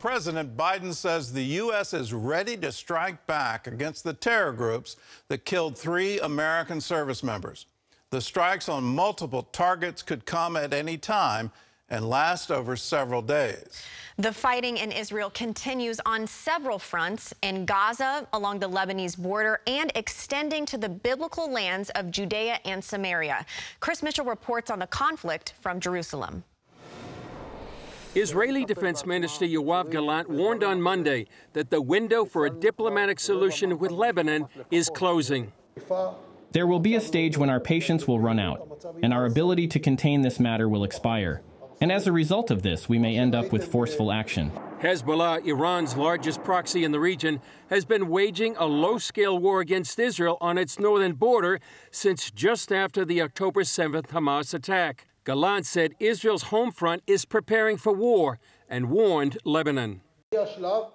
President Biden says the U.S. is ready to strike back against the terror groups that killed 3 American service members. The strikes on multiple targets could come at any time and last over several days. The fighting in Israel continues on several fronts, in Gaza, along the Lebanese border, and extending to the biblical lands of Judea and Samaria. Chris Mitchell reports on the conflict from Jerusalem. Israeli Defense Minister Yoav Gallant warned on Monday that the window for a diplomatic solution with Lebanon is closing. There will be a stage when our patience will run out, and our ability to contain this matter will expire. And as a result of this, we may end up with forceful action. Hezbollah, Iran's largest proxy in the region, has been waging a low-scale war against Israel on its northern border since just after the October 7th Hamas attack. Gallant said Israel's home front is preparing for war and warned Lebanon.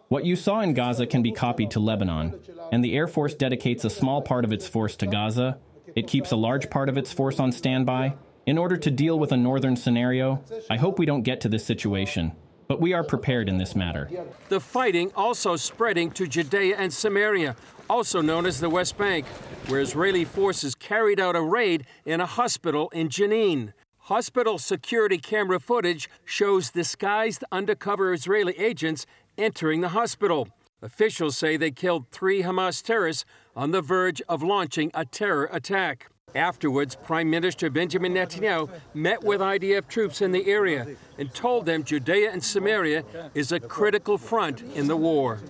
What you saw in Gaza can be copied to Lebanon, and the Air Force dedicates a small part of its force to Gaza. It keeps a large part of its force on standby. In order to deal with a northern scenario, I hope we don't get to this situation, but we are prepared in this matter. The fighting also spreading to Judea and Samaria, also known as the West Bank, where Israeli forces carried out a raid in a hospital in Jenin. Hospital security camera footage shows disguised undercover Israeli agents entering the hospital. Officials say they killed 3 Hamas terrorists on the verge of launching a terror attack. Afterwards, Prime Minister Benjamin Netanyahu met with IDF troops in the area and told them Judea and Samaria is a critical front in the war.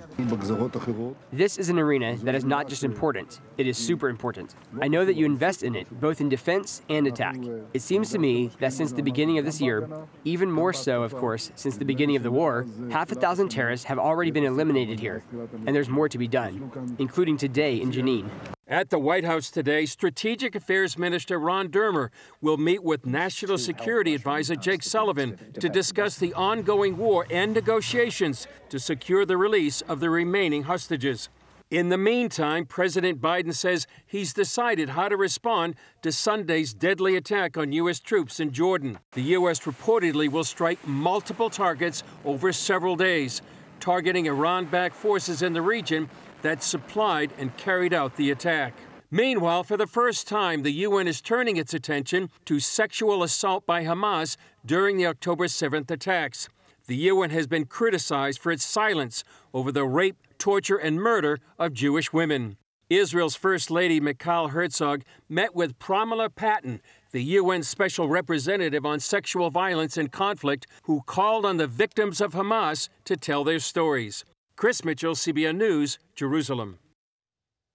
This is an arena that is not just important, it is super important. I know that you invest in it, both in defense and attack. It seems to me that since the beginning of this year, even more so, of course, since the beginning of the war, 5,000 terrorists have already been eliminated here, and there's more to be done, including today in Jenin. At the White House today, Strategic Affairs Minister Ron Dermer will meet with National Security Advisor Jake Sullivan to discuss the ongoing war and negotiations to secure the release of the remaining hostages. In the meantime, President Biden says he's decided how to respond to Sunday's deadly attack on U.S. troops in Jordan. The U.S. reportedly will strike multiple targets over several days, targeting Iran-backed forces in the region that supplied and carried out the attack. Meanwhile, for the first time, the UN is turning its attention to sexual assault by Hamas during the October 7th attacks. The UN has been criticized for its silence over the rape, torture, and murder of Jewish women. Israel's First Lady Michal Herzog met with Pramila Patten, the UN Special Representative on Sexual Violence and Conflict, who called on the victims of Hamas to tell their stories. Chris Mitchell, CBN News, Jerusalem.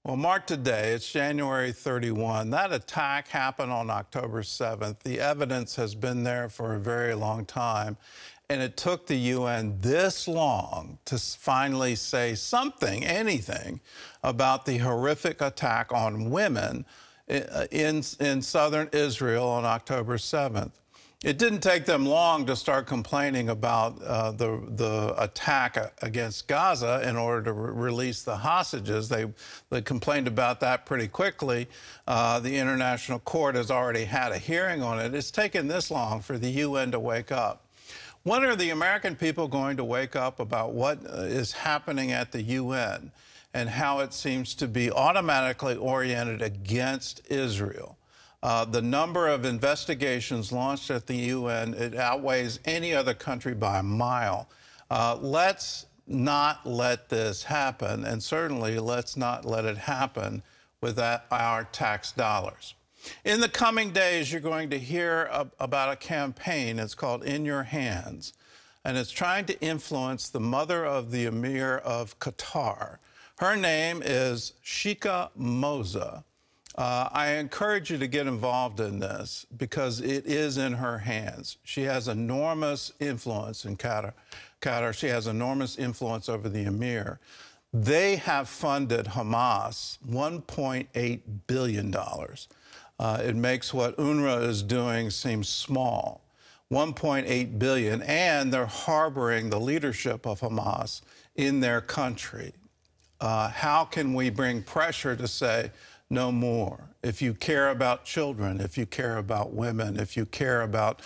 Well, mark today, it's January 31. That attack happened on October 7th. The evidence has been there for a very long time, and it took the UN this long to finally say something, anything, about the horrific attack on women in southern Israel on October 7th. It didn't take them long to start complaining about the attack against Gaza in order to release the hostages. They complained about that pretty quickly. The International Court has already had a hearing on it. It's taken this long for the UN to wake up. When are the American people going to wake up about what is happening at the UN and how it seems to be automatically oriented against Israel? The number of investigations launched at the UN, it outweighs any other country by a mile. Let's not let this happen, and certainly let's not let it happen with our tax dollars. In the coming days, you're going to hear about a campaign. It's called In Your Hands, and it's trying to influence the mother of the Emir of Qatar. Her name is Sheikha Moza. I encourage you to get involved in this because it is in her hands. She has enormous influence in Qatar. She has enormous influence over the Emir. They have funded Hamas $1.8 billion. It makes what UNRWA is doing seem small. $1.8 billion, and they're harboring the leadership of Hamas in their country. How can we bring pressure to say, no more? If you care about children, if you care about women, if you care about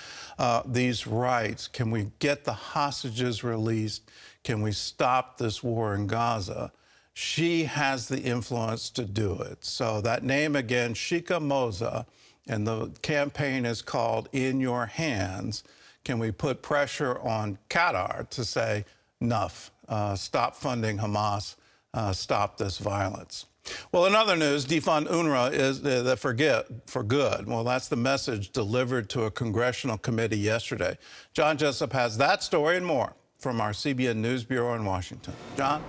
these rights, can we get the hostages released? can we stop this war in Gaza? She has the influence to do it. So that name again, Sheikha Moza, and the campaign is called In Your Hands. Can we put pressure on Qatar to say, enough, stop funding Hamas, stop this violence? Well, in other news, defund UNRWA is for good. Well, that's the message delivered to a congressional committee yesterday. John Jessup has that story and more from our CBN News Bureau in Washington. John?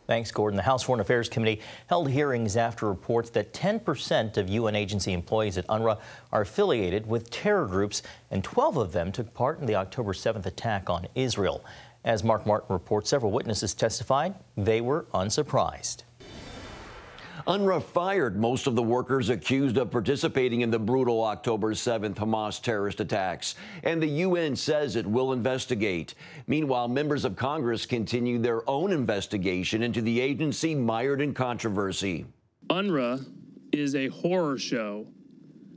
Thanks, Gordon. The House Foreign Affairs Committee held hearings after reports that 10% of UN agency employees at UNRWA are affiliated with terror groups, and 12 of them took part in the October 7th attack on Israel. As Mark Martin reports, several witnesses testified they were unsurprised. UNRWA fired most of the workers accused of participating in the brutal October 7th Hamas terrorist attacks, and the UN says it will investigate. Meanwhile, members of Congress continue their own investigation into the agency mired in controversy. UNRWA is a horror show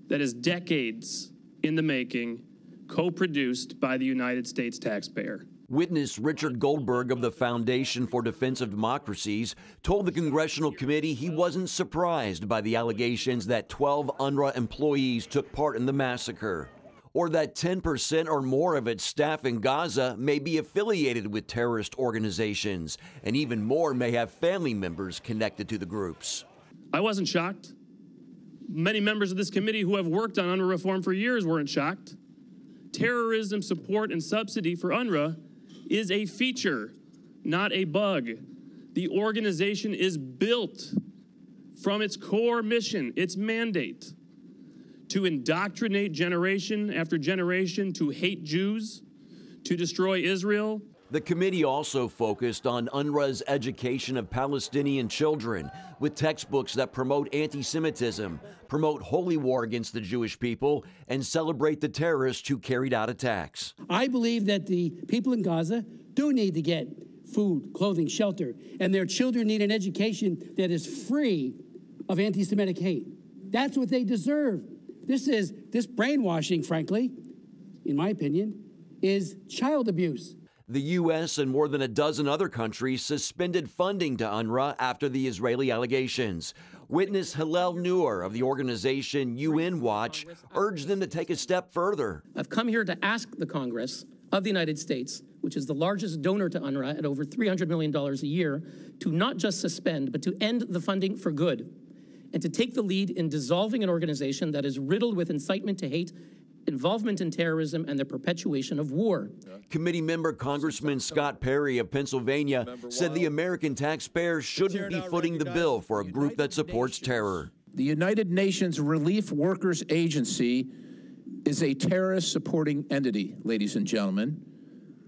that is decades in the making, co-produced by the United States taxpayer. Witness Richard Goldberg of the Foundation for Defense of Democracies told the congressional committee he wasn't surprised by the allegations that 12 UNRWA employees took part in the massacre, or that 10% or more of its staff in Gaza may be affiliated with terrorist organizations, and even more may have family members connected to the groups. I wasn't shocked. Many members of this committee who have worked on UNRWA reform for years weren't shocked. Terrorism support and subsidy for UNRWA is a feature, not a bug. The organization is built from its core mission, its mandate, to indoctrinate generation after generation to hate Jews, to destroy Israel. The committee also focused on UNRWA's education of Palestinian children with textbooks that promote anti-Semitism, promote holy war against the Jewish people, and celebrate the terrorists who carried out attacks. I believe that the people in Gaza do need to get food, clothing, shelter, and their children need an education that is free of anti-Semitic hate. That's what they deserve. This brainwashing, frankly, in my opinion, is child abuse. The U.S. and more than a dozen other countries suspended funding to UNRWA after the Israeli allegations. Witness Hillel Neuer of the organization UN Watch urged them to take a step further. I've come here to ask the Congress of the United States, which is the largest donor to UNRWA at over $300 million a year, to not just suspend, but to end the funding for good, and to take the lead in dissolving an organization that is riddled with incitement to hate, involvement in terrorism, and the perpetuation of war. Committee member Congressman Scott Perry of Pennsylvania said the American taxpayer shouldn't be footing the bill for a group that supports terror. The United Nations Relief Workers Agency is a terrorist-supporting entity, ladies and gentlemen.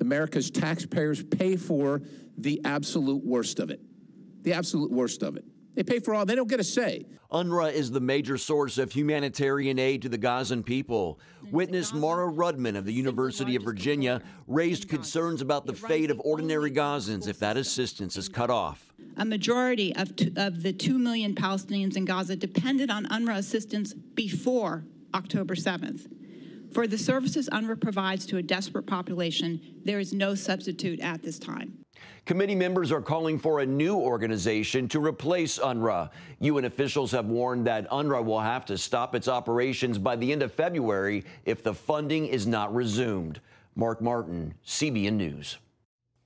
America's taxpayers pay for the absolute worst of it. The absolute worst of it. They pay for all. They don't get a say. UNRWA is the major source of humanitarian aid to the Gazan people. Witness Mara Rudman of the University of Virginia raised concerns about the fate of ordinary Gazans if that assistance is cut off. A majority of the 2 million Palestinians in Gaza depended on UNRWA assistance before October 7th. For the services UNRWA provides to a desperate population, there is no substitute at this time. Committee members are calling for a new organization to replace UNRWA. UN officials have warned that UNRWA will have to stop its operations by the end of February if the funding is not resumed. Mark Martin, CBN News.